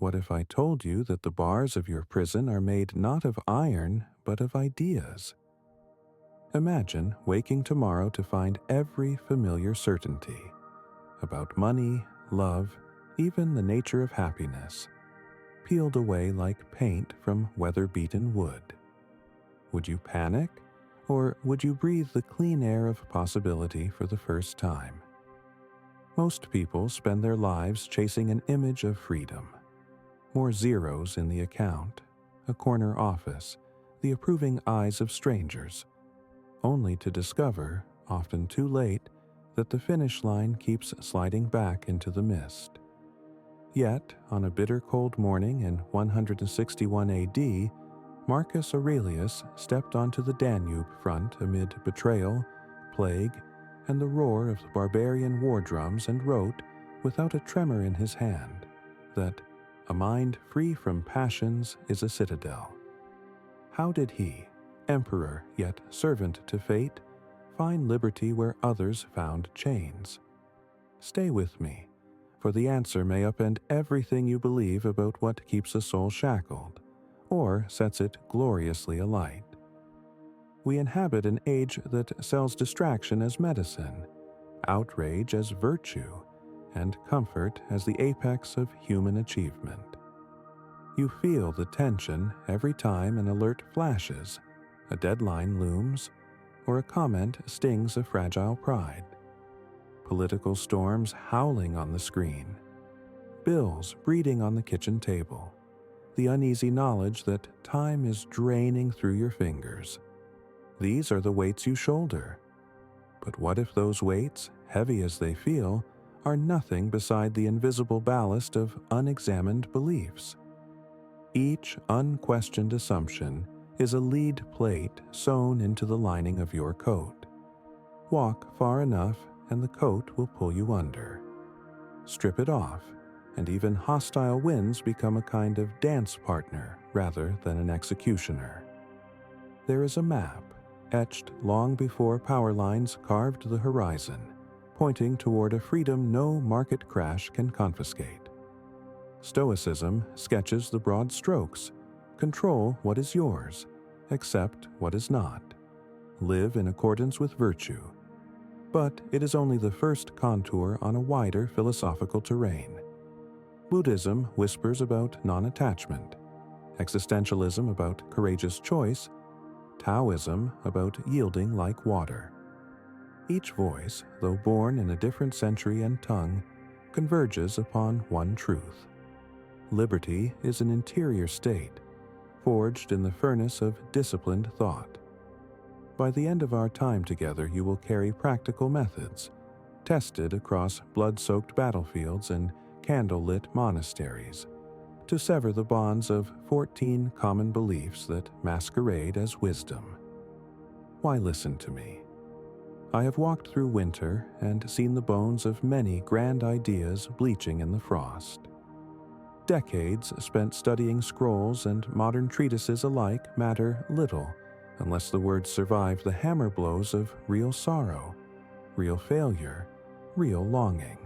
What if I told you that the bars of your prison are made not of iron, but of ideas? Imagine waking tomorrow to find every familiar certainty about money, love, even the nature of happiness, peeled away like paint from weather-beaten wood. Would you panic, or would you breathe the clean air of possibility for the first time? Most people spend their lives chasing an image of freedom. More zeros in the account, a corner office, the approving eyes of strangers, only to discover, often too late, that the finish line keeps sliding back into the mist. Yet, on a bitter cold morning in 161 AD, Marcus Aurelius stepped onto the Danube front amid betrayal, plague, and the roar of the barbarian war drums and wrote, without a tremor in his hand, that a mind free from passions is a citadel. How did he, emperor yet servant to fate, find liberty where others found chains? Stay with me, for the answer may upend everything you believe about what keeps a soul shackled, or sets it gloriously alight. We inhabit an age that sells distraction as medicine, outrage as virtue, and comfort as the apex of human achievement. You feel the tension every time an alert flashes, a deadline looms, or a comment stings a fragile pride. Political storms howling on the screen, bills breeding on the kitchen table, the uneasy knowledge that time is draining through your fingers. These are the weights you shoulder. But what if those weights, heavy as they feel, are nothing beside the invisible ballast of unexamined beliefs? Each unquestioned assumption is a lead plate sewn into the lining of your coat. Walk far enough and the coat will pull you under. Strip it off, and even hostile winds become a kind of dance partner rather than an executioner. There is a map, etched long before power lines carved the horizon, pointing toward a freedom no market crash can confiscate. Stoicism sketches the broad strokes: control what is yours, accept what is not, live in accordance with virtue. But it is only the first contour on a wider philosophical terrain. Buddhism whispers about non-attachment, existentialism about courageous choice, Taoism about yielding like water. Each voice, though born in a different century and tongue, converges upon one truth. Liberty is an interior state, forged in the furnace of disciplined thought. By the end of our time together, you will carry practical methods, tested across blood-soaked battlefields and candle-lit monasteries, to sever the bonds of 14 common beliefs that masquerade as wisdom. Why listen to me? I have walked through winter and seen the bones of many grand ideas bleaching in the frost. Decades spent studying scrolls and modern treatises alike matter little unless the words survive the hammer blows of real sorrow, real failure, real longing.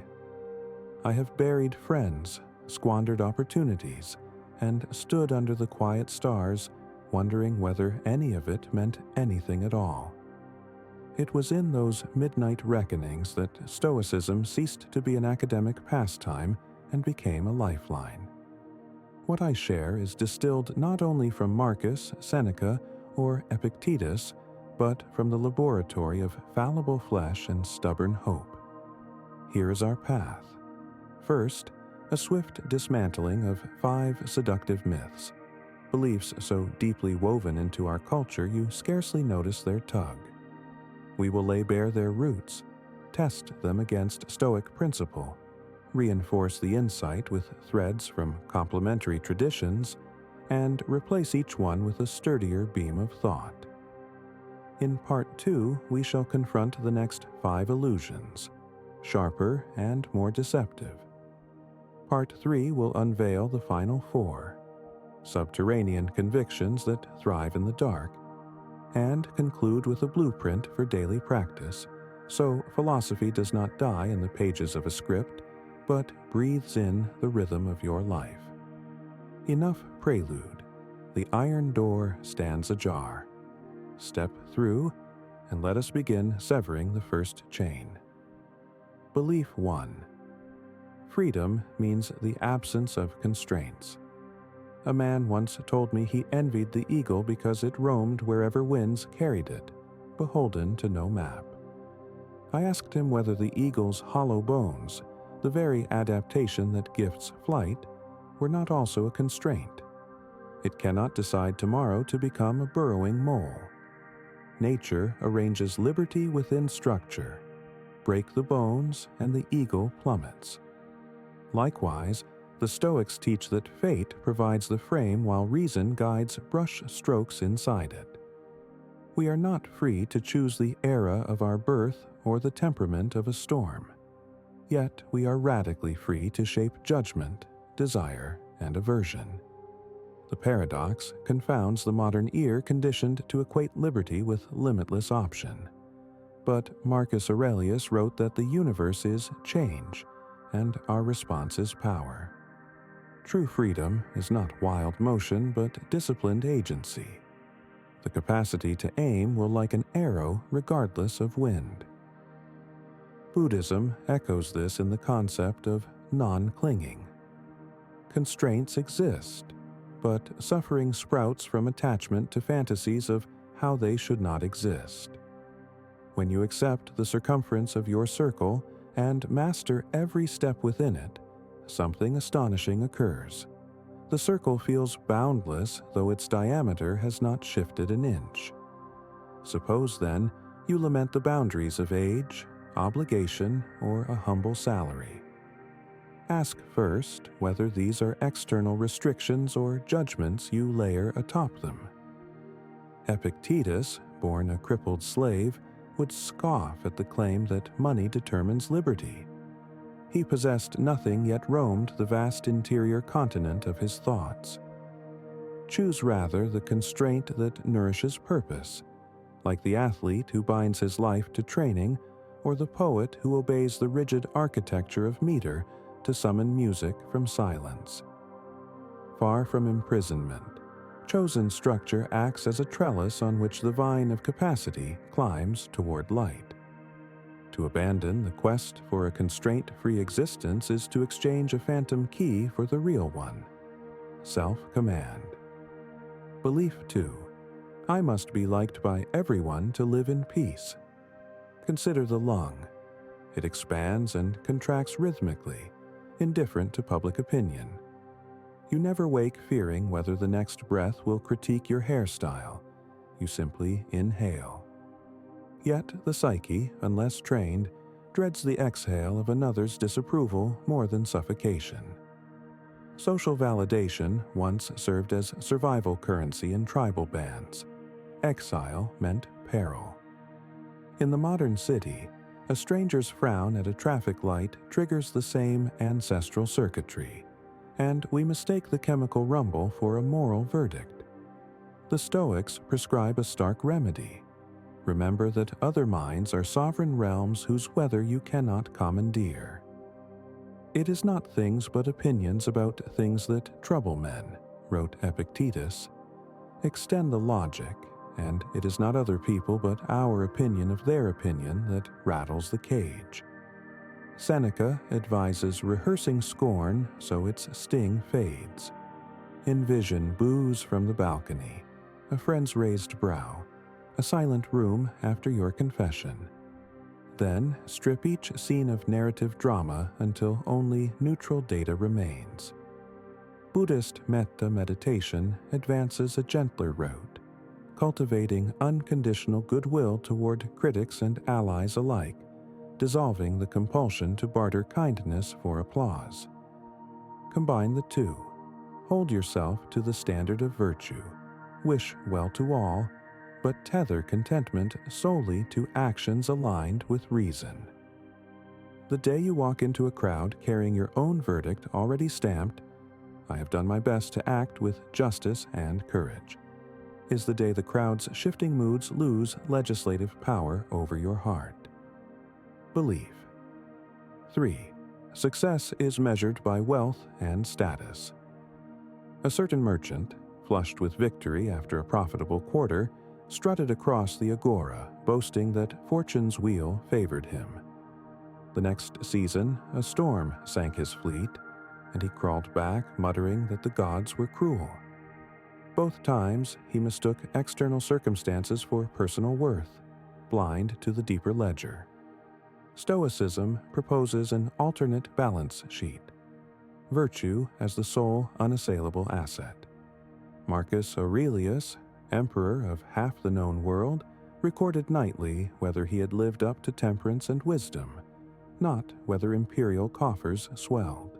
I have buried friends, squandered opportunities, and stood under the quiet stars, wondering whether any of it meant anything at all. It was in those midnight reckonings that Stoicism ceased to be an academic pastime and became a lifeline. What I share is distilled not only from Marcus, Seneca, or Epictetus, but from the laboratory of fallible flesh and stubborn hope. Here is our path. First, a swift dismantling of 5 seductive myths, beliefs so deeply woven into our culture you scarcely notice their tug. We will lay bare their roots, test them against Stoic principle, reinforce the insight with threads from complementary traditions, and replace each one with a sturdier beam of thought. In Part 2, we shall confront the next 5 illusions, sharper and more deceptive. Part 3 will unveil the final 4, subterranean convictions that thrive in the dark, and conclude with a blueprint for daily practice, so philosophy does not die in the pages of a script, but breathes in the rhythm of your life. Enough prelude. The iron door stands ajar. Step through, and let us begin severing the first chain. Belief 1. Freedom means the absence of constraints. A man once told me he envied the eagle because it roamed wherever winds carried it, beholden to no map. I asked him whether the eagle's hollow bones, the very adaptation that gifts flight, were not also a constraint. It cannot decide tomorrow to become a burrowing mole. Nature arranges liberty within structure. Break the bones, and the eagle plummets. Likewise, the Stoics teach that fate provides the frame while reason guides brush strokes inside it. We are not free to choose the era of our birth or the temperament of a storm. Yet we are radically free to shape judgment, desire, and aversion. The paradox confounds the modern ear conditioned to equate liberty with limitless option. But Marcus Aurelius wrote that the universe is change, and our response is power. True freedom is not wild motion, but disciplined agency. The capacity to aim will like an arrow regardless of wind. Buddhism echoes this in the concept of non-clinging. Constraints exist, but suffering sprouts from attachment to fantasies of how they should not exist. When you accept the circumference of your circle and master every step within it, something astonishing occurs. The circle feels boundless, though its diameter has not shifted an inch. Suppose, then, you lament the boundaries of age, obligation, or a humble salary. Ask first whether these are external restrictions or judgments you layer atop them. Epictetus, born a crippled slave, would scoff at the claim that money determines liberty. He possessed nothing yet roamed the vast interior continent of his thoughts. Choose rather the constraint that nourishes purpose, like the athlete who binds his life to training, or the poet who obeys the rigid architecture of meter to summon music from silence. Far from imprisonment, chosen structure acts as a trellis on which the vine of capacity climbs toward light. To abandon the quest for a constraint-free existence is to exchange a phantom key for the real one: self-command. Belief 2. I must be liked by everyone to live in peace. Consider the lung. It expands and contracts rhythmically, indifferent to public opinion. You never wake fearing whether the next breath will critique your hairstyle. You simply inhale. Yet the psyche, unless trained, dreads the exhale of another's disapproval more than suffocation. Social validation once served as survival currency in tribal bands. Exile meant peril. In the modern city, a stranger's frown at a traffic light triggers the same ancestral circuitry, and we mistake the chemical rumble for a moral verdict. The Stoics prescribe a stark remedy. Remember that other minds are sovereign realms whose weather you cannot commandeer. It is not things but opinions about things that trouble men, wrote Epictetus. Extend the logic, and it is not other people but our opinion of their opinion that rattles the cage. Seneca advises rehearsing scorn so its sting fades. Envision boos from the balcony, a friend's raised brow, a silent room after your confession. Then strip each scene of narrative drama until only neutral data remains. Buddhist metta meditation advances a gentler road, cultivating unconditional goodwill toward critics and allies alike, dissolving the compulsion to barter kindness for applause. Combine the two. Hold yourself to the standard of virtue. Wish well to all, but tether contentment solely to actions aligned with reason. The day you walk into a crowd carrying your own verdict already stamped, "I have done my best to act with justice and courage," is the day the crowd's shifting moods lose legislative power over your heart. Belief. 3. Success is measured by wealth and status. A certain merchant, flushed with victory after a profitable quarter, strutted across the agora, boasting that fortune's wheel favored him. The next season, a storm sank his fleet, and he crawled back, muttering that the gods were cruel. Both times, he mistook external circumstances for personal worth, blind to the deeper ledger. Stoicism proposes an alternate balance sheet, virtue as the sole unassailable asset. Marcus Aurelius, emperor of half the known world, recorded nightly whether he had lived up to temperance and wisdom, not whether imperial coffers swelled.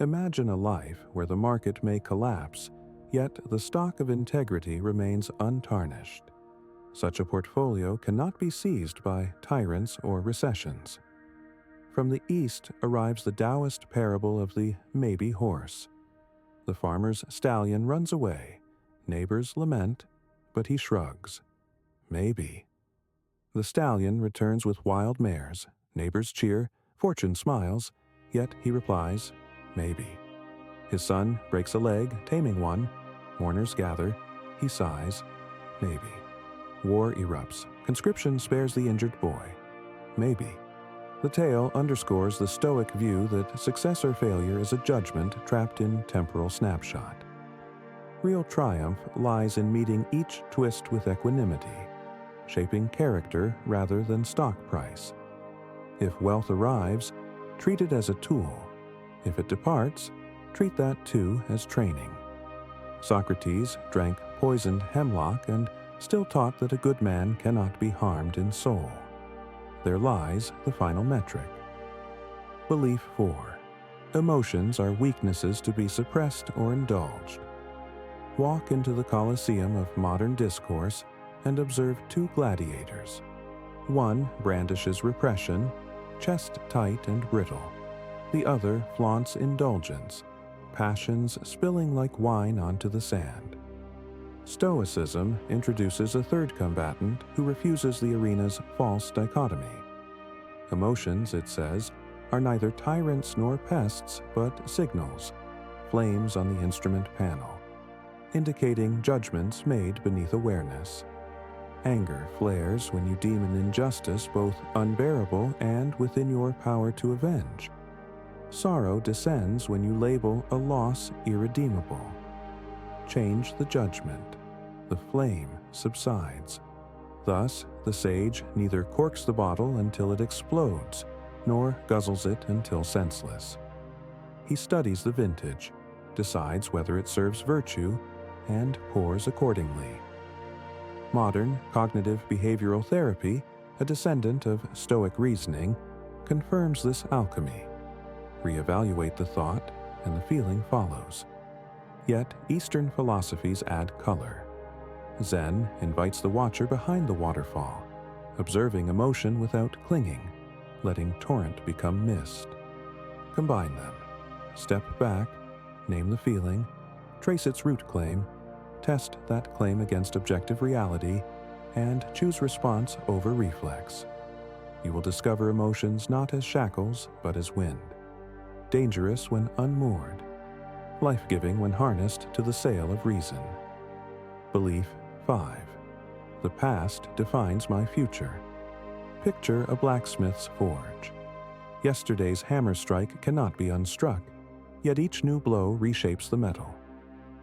Imagine a life where the market may collapse, yet the stock of integrity remains untarnished. Such a portfolio cannot be seized by tyrants or recessions. From the east arrives the Taoist parable of the maybe horse. The farmer's stallion runs away, neighbors lament, but he shrugs. Maybe. The stallion returns with wild mares, neighbors cheer, fortune smiles, yet he replies, maybe. His son breaks a leg, taming one, mourners gather, he sighs, maybe. War erupts, conscription spares the injured boy, maybe. The tale underscores the Stoic view that success or failure is a judgment trapped in temporal snapshot. Real triumph lies in meeting each twist with equanimity, shaping character rather than stock price. If wealth arrives, treat it as a tool. If it departs, treat that too as training. Socrates drank poisoned hemlock and still taught that a good man cannot be harmed in soul. There lies the final metric. Belief 4. Emotions are weaknesses to be suppressed or indulged. Walk into the Colosseum of modern discourse and observe two gladiators. One brandishes repression, chest tight and brittle. The other flaunts indulgence, passions spilling like wine onto the sand. Stoicism introduces a third combatant who refuses the arena's false dichotomy. Emotions, it says, are neither tyrants nor pests, but signals, flames on the instrument panel, indicating judgments made beneath awareness. Anger flares when you deem an injustice both unbearable and within your power to avenge. Sorrow descends when you label a loss irredeemable. Change the judgment. The flame subsides. Thus, the sage neither corks the bottle until it explodes, nor guzzles it until senseless. He studies the vintage, decides whether it serves virtue, and pours accordingly. Modern cognitive behavioral therapy, a descendant of Stoic reasoning, confirms this alchemy. Reevaluate the thought, and the feeling follows. Yet Eastern philosophies add color. Zen invites the watcher behind the waterfall, observing emotion without clinging, letting torrent become mist. Combine them. Step back, name the feeling, trace its root claim, test that claim against objective reality, and choose response over reflex. You will discover emotions not as shackles, but as wind. Dangerous when unmoored, life-giving when harnessed to the sail of reason. Belief 5. The past defines my future. Picture a blacksmith's forge. Yesterday's hammer strike cannot be unstruck, yet each new blow reshapes the metal.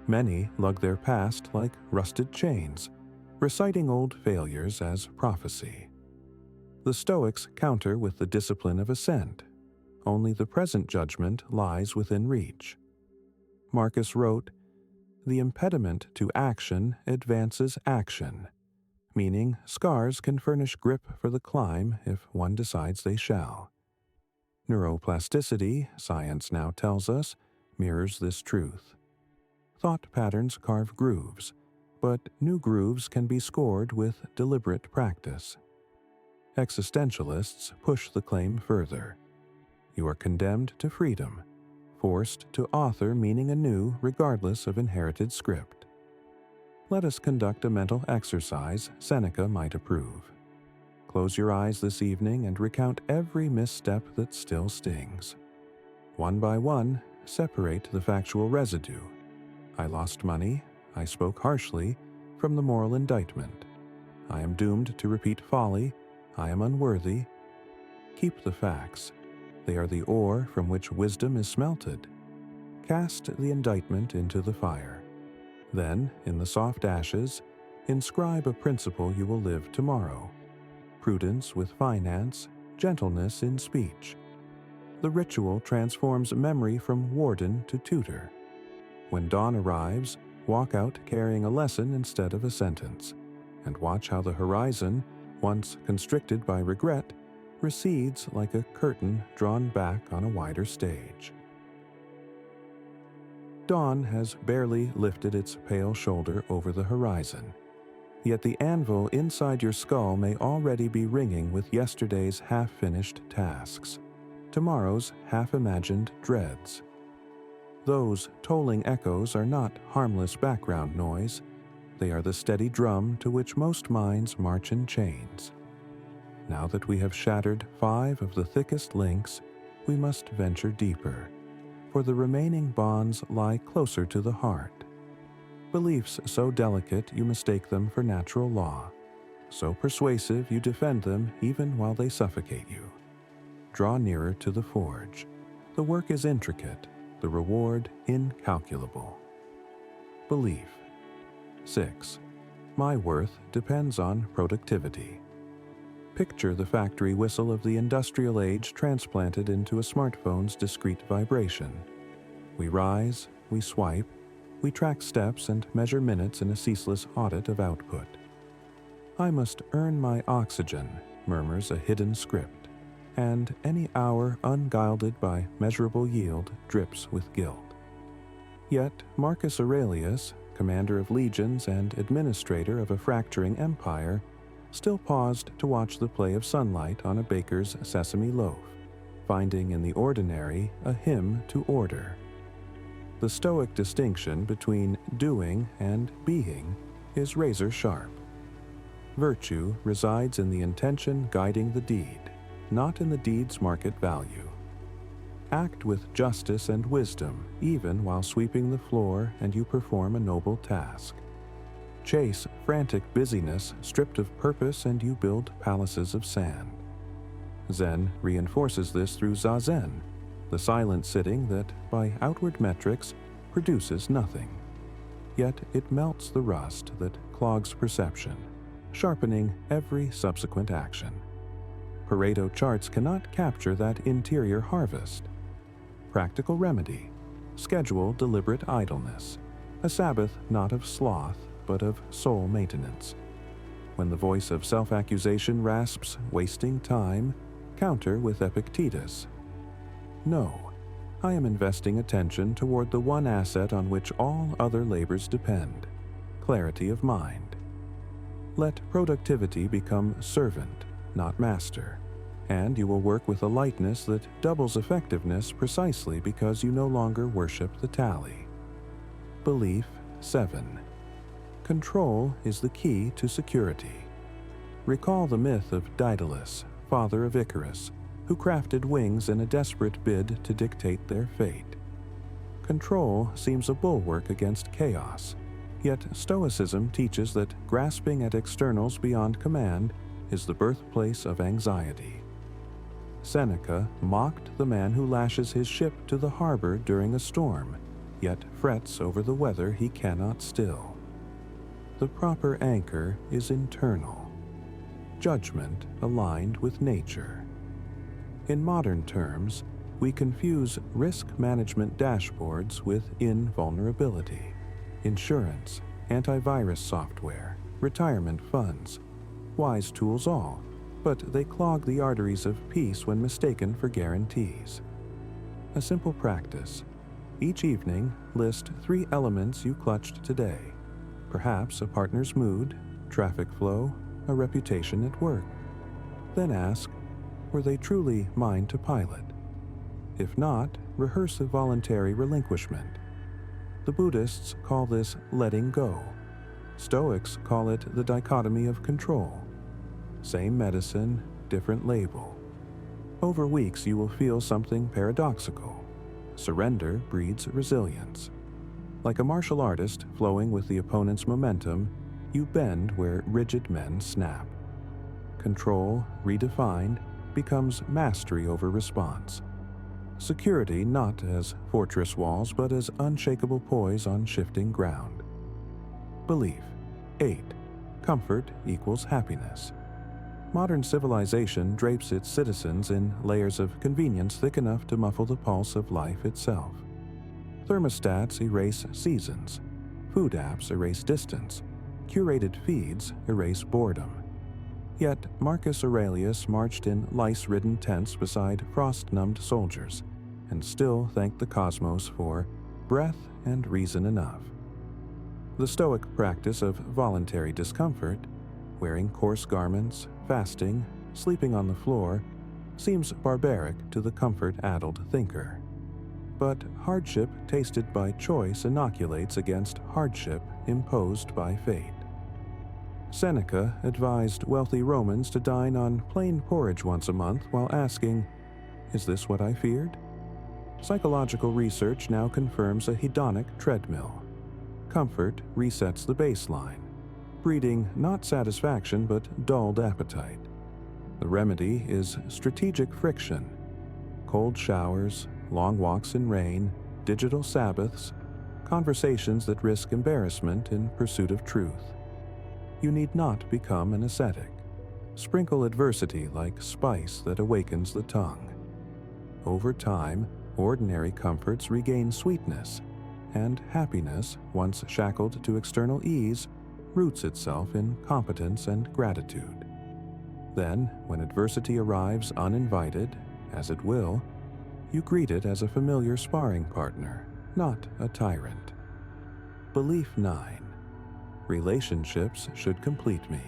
Many lug their past like rusted chains, reciting old failures as prophecy. The Stoics counter with the discipline of ascent. Only the present judgment lies within reach. Marcus wrote, "The impediment to action advances action," meaning scars can furnish grip for the climb if one decides they shall. Neuroplasticity, science now tells us, mirrors this truth. Thought patterns carve grooves, but new grooves can be scored with deliberate practice. Existentialists push the claim further. You are condemned to freedom, forced to author meaning anew regardless of inherited script. Let us conduct a mental exercise Seneca might approve. Close your eyes this evening and recount every misstep that still stings. One by one, separate the factual residue. I lost money, I spoke harshly, from the moral indictment. I am doomed to repeat folly, I am unworthy. Keep the facts. They are the ore from which wisdom is smelted. Cast the indictment into the fire. Then, in the soft ashes, inscribe a principle you will live tomorrow. Prudence with finance, gentleness in speech. The ritual transforms memory from warden to tutor. When dawn arrives, walk out carrying a lesson instead of a sentence, and watch how the horizon, once constricted by regret, recedes like a curtain drawn back on a wider stage. Dawn has barely lifted its pale shoulder over the horizon, yet the anvil inside your skull may already be ringing with yesterday's half-finished tasks, tomorrow's half-imagined dreads. Those tolling echoes are not harmless background noise. They are the steady drum to which most minds march in chains. Now that we have shattered 5 of the thickest links, we must venture deeper, for the remaining bonds lie closer to the heart. Beliefs so delicate you mistake them for natural law, so persuasive you defend them even while they suffocate you. Draw nearer to the forge. The work is intricate, the reward incalculable. Belief. 6. My worth depends on productivity. Picture the factory whistle of the industrial age transplanted into a smartphone's discrete vibration. We rise, we swipe, we track steps and measure minutes in a ceaseless audit of output. I must earn my oxygen, murmurs a hidden script, and any hour unguided by measurable yield drips with guilt. Yet Marcus Aurelius, commander of legions and administrator of a fracturing empire, still paused to watch the play of sunlight on a baker's sesame loaf, finding in the ordinary a hymn to order. The Stoic distinction between doing and being is razor sharp. Virtue resides in the intention guiding the deed, not in the deed's market value. Act with justice and wisdom even while sweeping the floor and you perform a noble task. Chase frantic busyness stripped of purpose and you build palaces of sand. Zen reinforces this through zazen, the silent sitting that, by outward metrics, produces nothing. Yet it melts the rust that clogs perception, sharpening every subsequent action. Pareto charts cannot capture that interior harvest. Practical remedy. Schedule deliberate idleness, a Sabbath not of sloth, but of soul maintenance. When the voice of self-accusation rasps wasting time, counter with Epictetus. No, I am investing attention toward the one asset on which all other labors depend, clarity of mind. Let productivity become servant, not master, and you will work with a lightness that doubles effectiveness precisely because you no longer worship the tally. Belief 7. Control is the key to security. Recall the myth of Daedalus, father of Icarus, who crafted wings in a desperate bid to dictate their fate. Control seems a bulwark against chaos, yet Stoicism teaches that grasping at externals beyond command is the birthplace of anxiety. Seneca mocked the man who lashes his ship to the harbor during a storm, yet frets over the weather he cannot still. The proper anchor is internal. Judgment aligned with nature. In modern terms, we confuse risk management dashboards with invulnerability, insurance, antivirus software, retirement funds, wise tools all, but they clog the arteries of peace when mistaken for guarantees. A simple practice. Each evening, list 3 elements you clutched today. Perhaps a partner's mood, traffic flow, a reputation at work. Then ask, were they truly mine to pilot? If not, rehearse a voluntary relinquishment. The Buddhists call this letting go. Stoics call it the dichotomy of control. Same medicine, different label. Over weeks you will feel something paradoxical. Surrender breeds resilience. Like a martial artist flowing with the opponent's momentum, you bend where rigid men snap. Control, redefined, becomes mastery over response. Security not as fortress walls, but as unshakable poise on shifting ground. Belief. 8. Comfort equals happiness. Modern civilization drapes its citizens in layers of convenience thick enough to muffle the pulse of life itself. Thermostats erase seasons. Food apps erase distance. Curated feeds erase boredom. Yet Marcus Aurelius marched in lice-ridden tents beside frost-numbed soldiers, and still thanked the cosmos for breath and reason enough. The Stoic practice of voluntary discomfort, wearing coarse garments, fasting, sleeping on the floor, seems barbaric to the comfort-addled thinker. But hardship tasted by choice inoculates against hardship imposed by fate. Seneca advised wealthy Romans to dine on plain porridge once a month while asking, "Is this what I feared?" Psychological research now confirms a hedonic treadmill. Comfort resets the baseline, breeding not satisfaction but dulled appetite. The remedy is strategic friction. Cold showers, long walks in rain, digital Sabbaths, conversations that risk embarrassment in pursuit of truth. You need not become an ascetic. Sprinkle adversity like spice that awakens the tongue. Over time, ordinary comforts regain sweetness, and happiness, once shackled to external ease, roots itself in competence and gratitude. Then, when adversity arrives uninvited, as it will, you greet it as a familiar sparring partner, not a tyrant. Belief 9. Relationships should complete me.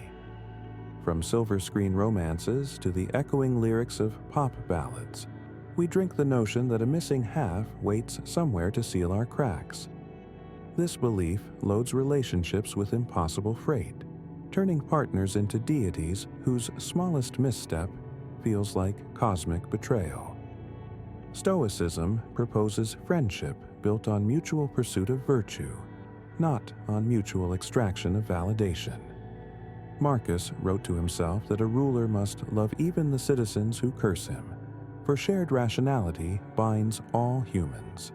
From silver screen romances to the echoing lyrics of pop ballads, we drink the notion that a missing half waits somewhere to seal our cracks. This belief loads relationships with impossible freight, turning partners into deities whose smallest misstep feels like cosmic betrayal. Stoicism proposes friendship built on mutual pursuit of virtue, not on mutual extraction of validation. Marcus wrote to himself that a ruler must love even the citizens who curse him, for shared rationality binds all humans.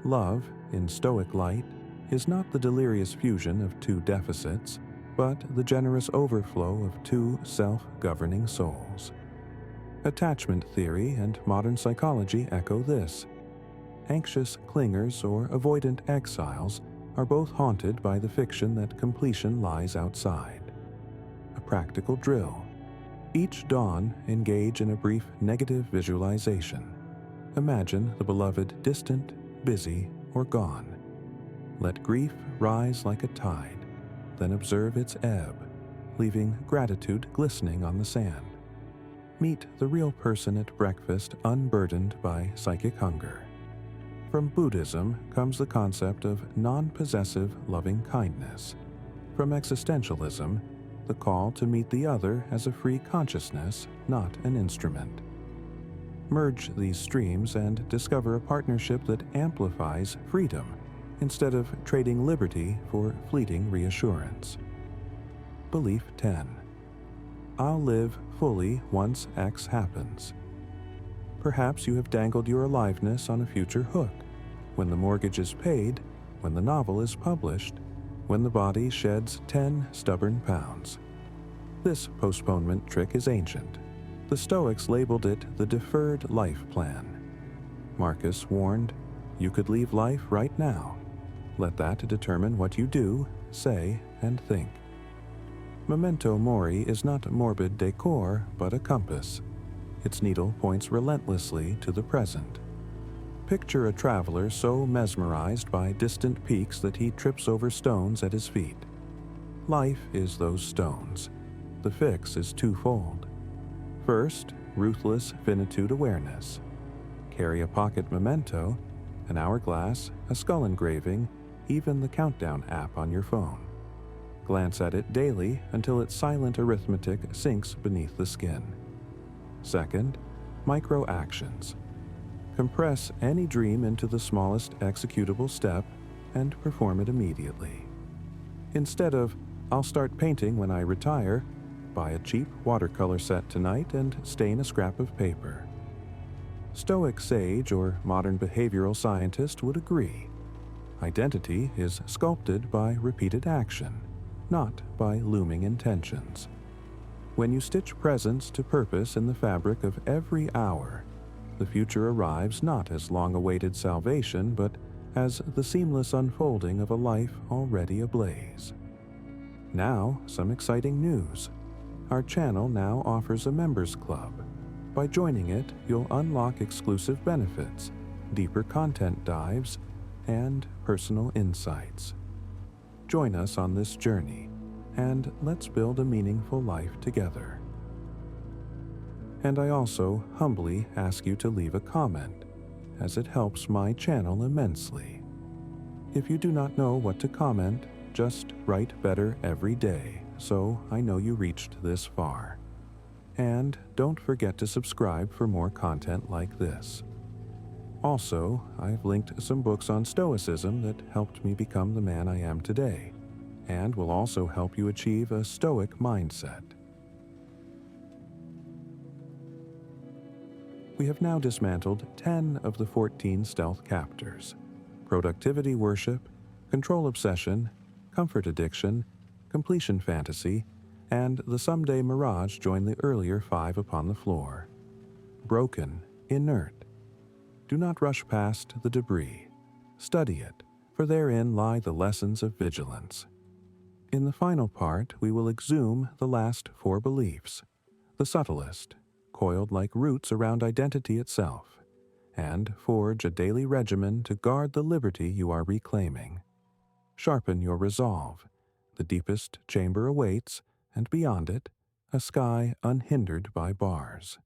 Love, in Stoic light, is not the delirious fusion of two deficits, but the generous overflow of two self-governing souls. Attachment theory and modern psychology echo this. Anxious clingers or avoidant exiles are both haunted by the fiction that completion lies outside. A practical drill. Each dawn, engage in a brief negative visualization. Imagine the beloved distant, busy, or gone. Let grief rise like a tide, then observe its ebb, leaving gratitude glistening on the sand. Meet the real person at breakfast unburdened by psychic hunger. From Buddhism comes the concept of non-possessive loving kindness. From existentialism, the call to meet the other as a free consciousness, not an instrument. Merge these streams and discover a partnership that amplifies freedom instead of trading liberty for fleeting reassurance. Belief 10. I'll live fully once X happens. Perhaps you have dangled your aliveness on a future hook, when the mortgage is paid, when the novel is published, when the body sheds 10 stubborn pounds. This postponement trick is ancient. The Stoics labeled it the deferred life plan. Marcus warned, you could leave life right now. Let that determine what you do, say, and think. Memento mori is not morbid decor, but a compass. Its needle points relentlessly to the present. Picture a traveler so mesmerized by distant peaks that he trips over stones at his feet. Life is those stones. The fix is twofold. First, ruthless finitude awareness. Carry a pocket memento, an hourglass, a skull engraving, even the countdown app on your phone. Glance at it daily until its silent arithmetic sinks beneath the skin. Second, micro-actions. Compress any dream into the smallest executable step and perform it immediately. Instead of, "I'll start painting when I retire," buy a cheap watercolor set tonight and stain a scrap of paper. Stoic sage or modern behavioral scientist would agree. Identity is sculpted by repeated action, not by looming intentions. When you stitch presence to purpose in the fabric of every hour, the future arrives not as long-awaited salvation, but as the seamless unfolding of a life already ablaze. Now, some exciting news. Our channel now offers a members club. By joining it, you'll unlock exclusive benefits, deeper content dives, and personal insights. Join us on this journey, and let's build a meaningful life together. And I also humbly ask you to leave a comment, as it helps my channel immensely. If you do not know what to comment, just write better every day, so I know you reached this far. And don't forget to subscribe for more content like this. Also, I've linked some books on Stoicism that helped me become the man I am today, and will also help you achieve a Stoic mindset. We have now dismantled 10 of the 14 stealth captors: productivity worship, control obsession, comfort addiction, completion fantasy, and the someday mirage joined the earlier 5 upon the floor. Broken, inert. Do not rush past the debris. Study it, for therein lie the lessons of vigilance. In the final part, we will exhume the last 4 beliefs, the subtlest, coiled like roots around identity itself, and forge a daily regimen to guard the liberty you are reclaiming. Sharpen your resolve. The deepest chamber awaits, and beyond it, a sky unhindered by bars.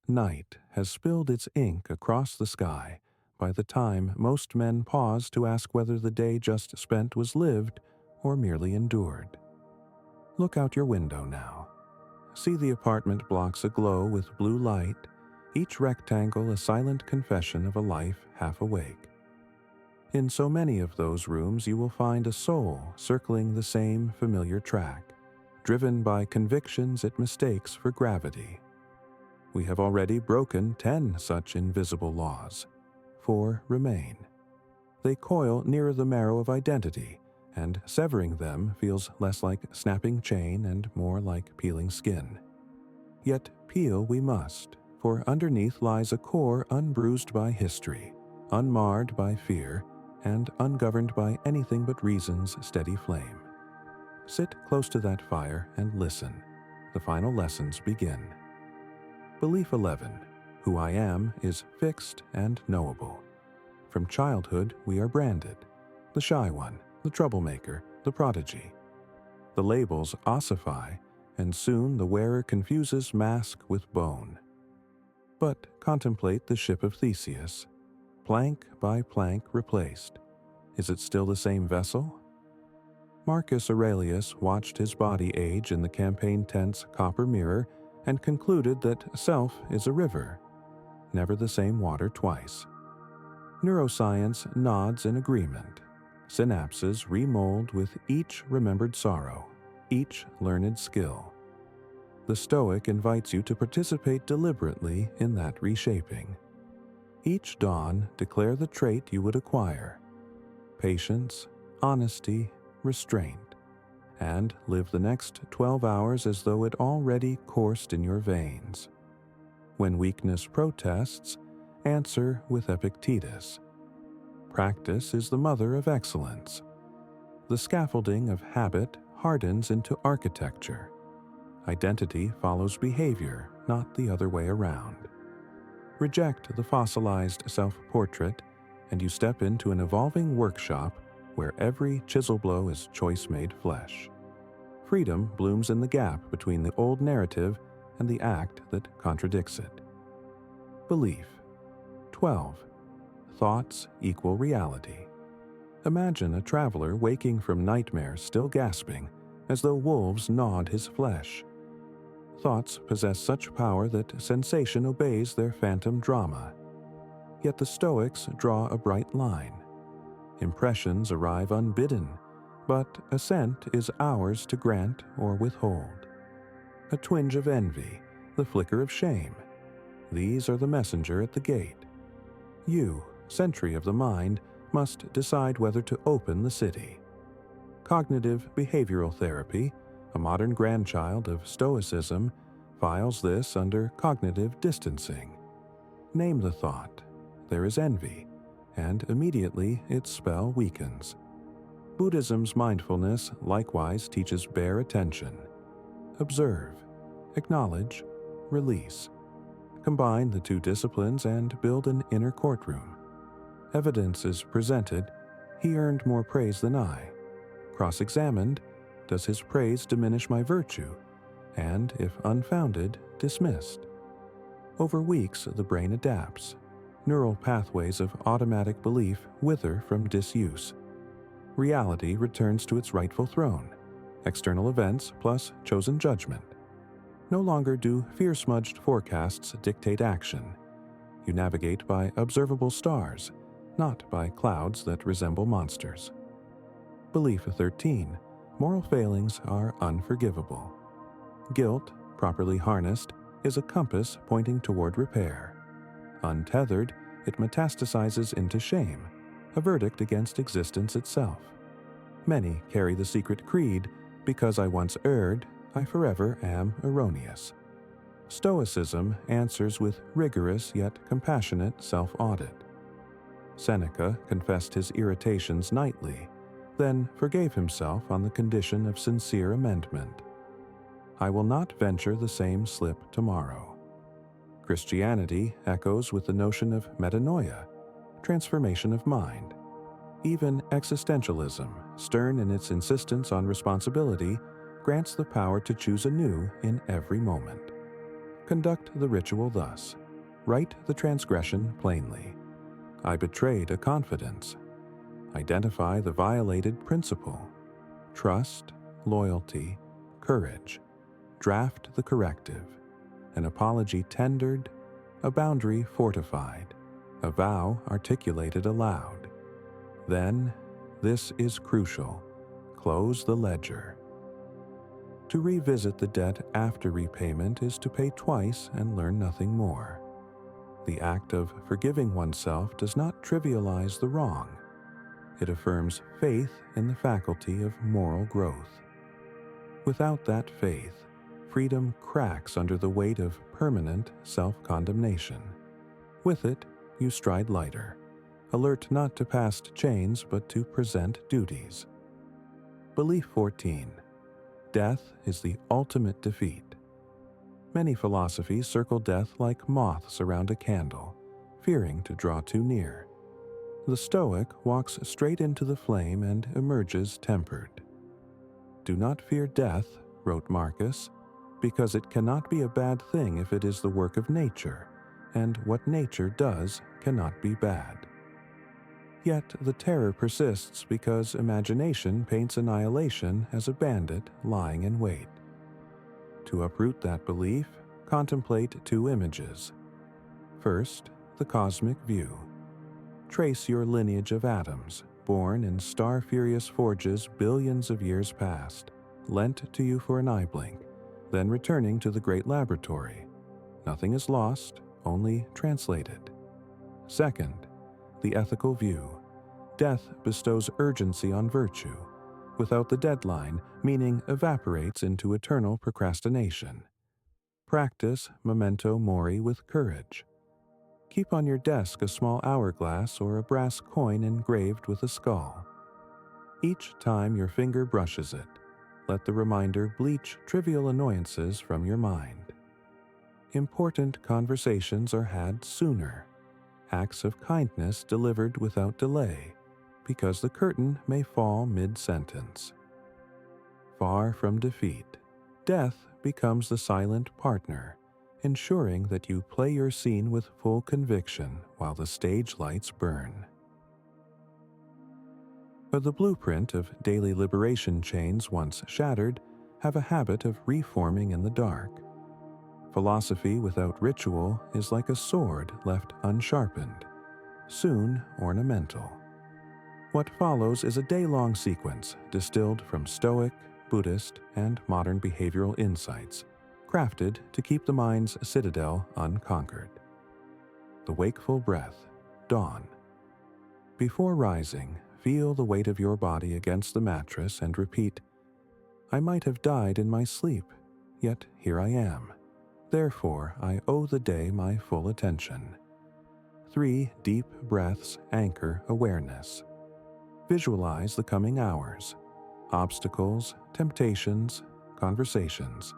Night has spilled its ink across the sky by the time most men pause to ask whether the day just spent was lived or merely endured. Look out your window now. See the apartment blocks aglow with blue light, each rectangle a silent confession of a life half awake. In so many of those rooms you will find a soul circling the same familiar track, driven by convictions it mistakes for gravity. We have already broken 10 such invisible laws. 4 remain. They coil nearer the marrow of identity, and severing them feels less like snapping chain and more like peeling skin. Yet peel we must, for underneath lies a core unbruised by history, unmarred by fear, and ungoverned by anything but reason's steady flame. Sit close to that fire and listen. The final lessons begin. Belief 11. Who I am is fixed and knowable. From childhood we are branded. The shy one, the troublemaker, the prodigy. The labels ossify, and soon the wearer confuses mask with bone. But contemplate the ship of Theseus. Plank by plank replaced. Is it still the same vessel? Marcus Aurelius watched his body age in the campaign tent's copper mirror and concluded that self is a river, never the same water twice. Neuroscience nods in agreement. Synapses remold with each remembered sorrow, each learned skill. The Stoic invites you to participate deliberately in that reshaping. Each dawn, declare the trait you would acquire: patience, honesty, restraint, and live the next 12 hours as though it already coursed in your veins. When weakness protests, answer with Epictetus. Practice is the mother of excellence. The scaffolding of habit hardens into architecture. Identity follows behavior, not the other way around. Reject the fossilized self-portrait, and you step into an evolving workshop where every chisel blow is choice-made flesh. Freedom blooms in the gap between the old narrative and the act that contradicts it. Belief. 12. Thoughts equal reality. Imagine a traveler waking from nightmare still gasping, as though wolves gnawed his flesh. Thoughts possess such power that sensation obeys their phantom drama. Yet the Stoics draw a bright line. Impressions arrive unbidden, but assent is ours to grant or withhold. A twinge of envy, the flicker of shame. These are the messenger at the gate. You, sentry of the mind, must decide whether to open the city. Cognitive behavioral therapy, a modern grandchild of Stoicism, files this under cognitive distancing. Name the thought. There is envy, and immediately its spell weakens. Buddhism's mindfulness likewise teaches bare attention. Observe, acknowledge, release. Combine the two disciplines and build an inner courtroom. Evidence is presented. He earned more praise than I. Cross-examined, does his praise diminish my virtue? And, if unfounded, dismissed. Over weeks, the brain adapts. Neural pathways of automatic belief wither from disuse. Reality returns to its rightful throne. External events plus chosen judgment. No longer do fear-smudged forecasts dictate action. You navigate by observable stars, not by clouds that resemble monsters. Belief 13. Moral failings are unforgivable. Guilt, properly harnessed, is a compass pointing toward repair. Untethered, it metastasizes into shame, a verdict against existence itself. Many carry the secret creed, because I once erred, I forever am erroneous. Stoicism answers with rigorous yet compassionate self-audit. Seneca confessed his irritations nightly, then forgave himself on the condition of sincere amendment. I will not venture the same slip tomorrow. Christianity echoes with the notion of metanoia, transformation of mind. Even existentialism, stern in its insistence on responsibility, grants the power to choose anew in every moment. Conduct the ritual thus. Write the transgression plainly. I betrayed a confidence. Identify the violated principle. Trust, loyalty, courage. Draft the corrective. An apology tendered, a boundary fortified, a vow articulated aloud. Then, this is crucial, close the ledger. To revisit the debt after repayment is to pay twice and learn nothing more. The act of forgiving oneself does not trivialize the wrong. It affirms faith in the faculty of moral growth. Without that faith, freedom cracks under the weight of permanent self-condemnation. With it, you stride lighter, alert not to past chains but to present duties. Belief 14. Death is the ultimate defeat. Many philosophies circle death like moths around a candle, fearing to draw too near. The Stoic walks straight into the flame and emerges tempered. Do not fear death, wrote Marcus, because it cannot be a bad thing if it is the work of nature, and what nature does cannot be bad. Yet the terror persists because imagination paints annihilation as a bandit lying in wait. To uproot that belief, contemplate two images. First, the cosmic view. Trace your lineage of atoms, born in star-furious forges billions of years past, lent to you for an eye blink, then returning to the great laboratory. Nothing is lost, only translated. Second, the ethical view. Death bestows urgency on virtue. Without the deadline, meaning evaporates into eternal procrastination. Practice memento mori with courage. Keep on your desk a small hourglass or a brass coin engraved with a skull. Each time your finger brushes it, let the reminder bleach trivial annoyances from your mind. Important conversations are had sooner. Acts of kindness delivered without delay, because the curtain may fall mid-sentence. Far from defeat, death becomes the silent partner, ensuring that you play your scene with full conviction while the stage lights burn. But the blueprint of daily liberation chains once shattered have a habit of reforming in the dark. Philosophy without ritual is like a sword left unsharpened, soon ornamental. What follows is a day-long sequence distilled from Stoic, Buddhist, and modern behavioral insights, crafted to keep the mind's citadel unconquered. The wakeful breath, dawn. Before rising, feel the weight of your body against the mattress and repeat, "I might have died in my sleep, yet here I am. Therefore, I owe the day my full attention." 3 deep breaths anchor awareness. Visualize the coming hours, obstacles, temptations, conversations.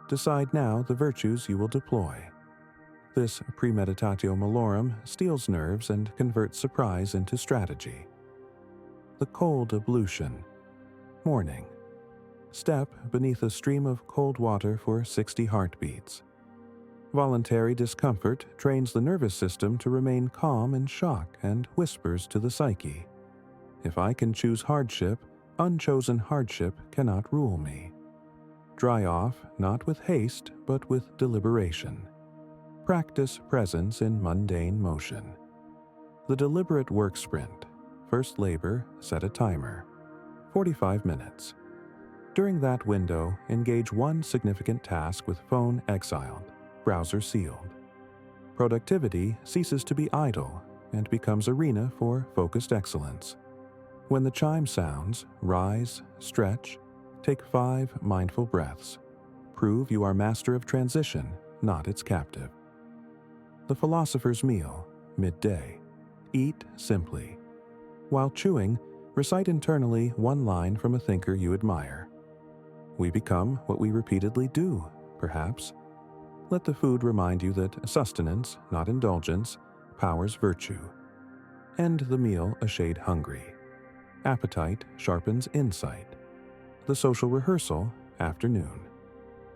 Decide now the virtues you will deploy. This premeditatio malorum steels nerves and converts surprise into strategy. The cold ablution. Morning. Step beneath a stream of cold water for 60 heartbeats. Voluntary discomfort trains the nervous system to remain calm in shock and whispers to the psyche, "If I can choose hardship, unchosen hardship cannot rule me." Dry off not with haste but with deliberation. Practice presence in mundane motion. The deliberate work sprint. First labor, set a timer. 45 minutes. During that window, engage one significant task with phone exiled, browser sealed. Productivity ceases to be idle and becomes arena for focused excellence. When the chime sounds, rise, stretch, take 5 mindful breaths. Prove you are master of transition, not its captive. The philosopher's meal, midday. Eat simply. While chewing, recite internally one line from a thinker you admire. We become what we repeatedly do, perhaps. Let the food remind you that sustenance, not indulgence, powers virtue. End the meal a shade hungry. Appetite sharpens insight. The social rehearsal, afternoon.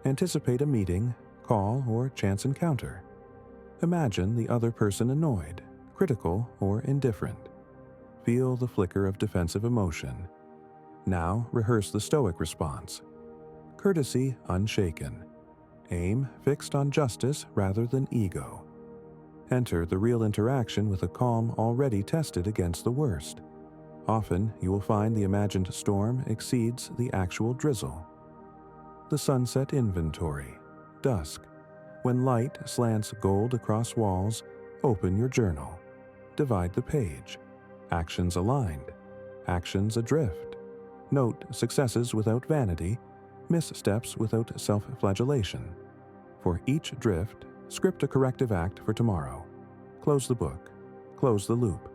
Anticipate a meeting, call, or chance encounter. Imagine the other person annoyed, critical, or indifferent. Feel the flicker of defensive emotion. Now rehearse the Stoic response. Courtesy unshaken. Aim fixed on justice rather than ego. Enter the real interaction with a calm already tested against the worst. Often you will find the imagined storm exceeds the actual drizzle. The sunset inventory. Dusk. When light slants gold across walls, open your journal. Divide the page. Actions aligned. Actions adrift. Note successes without vanity, missteps without self-flagellation. For each drift, script a corrective act for tomorrow. Close the book. Close the loop.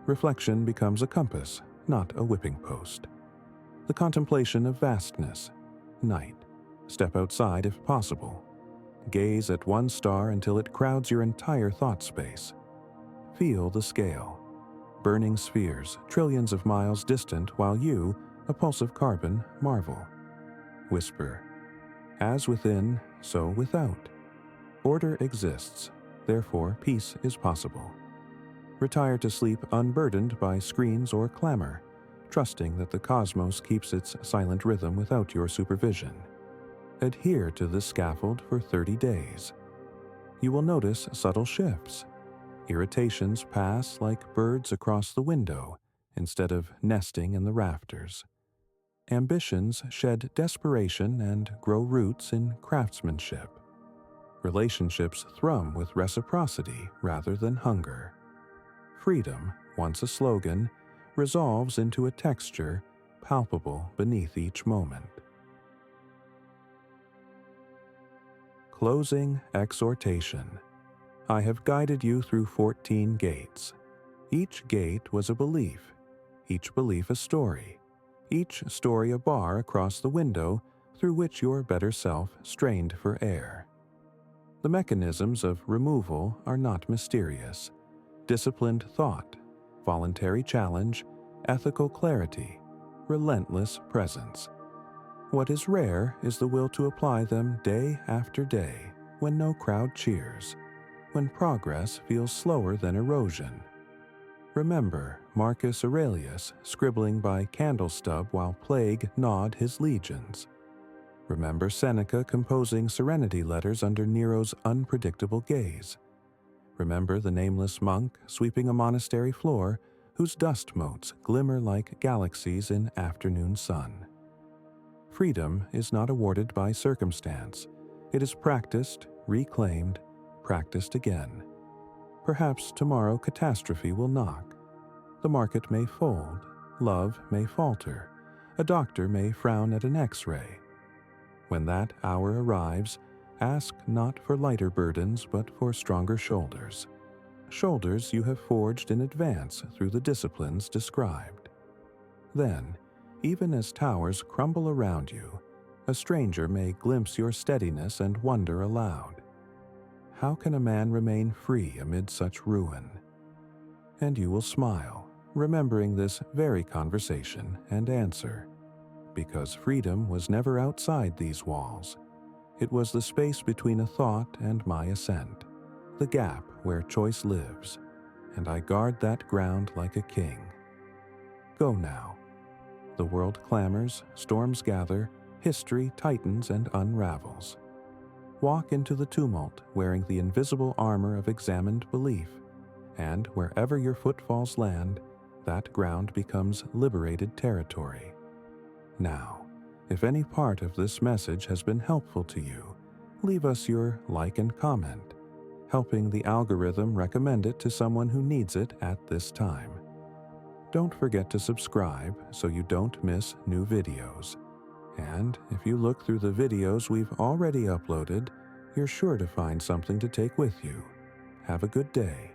Reflection becomes a compass, not a whipping post. The contemplation of vastness. Night. Step outside if possible. Gaze at one star until it crowds your entire thought space. Feel the scale. Burning spheres, trillions of miles distant, while you, a pulse of carbon, marvel. Whisper. As within, so without. Order exists, therefore peace is possible. Retire to sleep unburdened by screens or clamor, trusting that the cosmos keeps its silent rhythm without your supervision. Adhere to this scaffold for 30 days. You will notice subtle shifts. Irritations pass like birds across the window instead of nesting in the rafters. Ambitions shed desperation and grow roots in craftsmanship. Relationships thrum with reciprocity rather than hunger. Freedom, once a slogan, resolves into a texture palpable beneath each moment. Closing exhortation. I have guided you through 14 gates. Each gate was a belief, each belief a story, each story a bar across the window through which your better self strained for air. The mechanisms of removal are not mysterious. Disciplined thought, voluntary challenge, ethical clarity, relentless presence. What is rare is the will to apply them day after day, when no crowd cheers, when progress feels slower than erosion. Remember Marcus Aurelius scribbling by candle stub while plague gnawed his legions. Remember Seneca composing serenity letters under Nero's unpredictable gaze. Remember the nameless monk sweeping a monastery floor whose dust motes glimmer like galaxies in afternoon sun. Freedom is not awarded by circumstance. It is practiced, reclaimed, practiced again. Perhaps tomorrow catastrophe will knock. The market may fold, love may falter, a doctor may frown at an X-ray. When that hour arrives, ask not for lighter burdens but for stronger shoulders. Shoulders you have forged in advance through the disciplines described. Then, even as towers crumble around you, a stranger may glimpse your steadiness and wonder aloud. How can a man remain free amid such ruin? And you will smile, remembering this very conversation, and answer, because freedom was never outside these walls. It was the space between a thought and my ascent, the gap where choice lives, and I guard that ground like a king. Go now. The world clamors, storms gather, history tightens and unravels. Walk into the tumult wearing the invisible armor of examined belief, and wherever your footfalls land, that ground becomes liberated territory. Now, if any part of this message has been helpful to you, leave us your like and comment, helping the algorithm recommend it to someone who needs it at this time. Don't forget to subscribe so you don't miss new videos. And if you look through the videos we've already uploaded, you're sure to find something to take with you. Have a good day.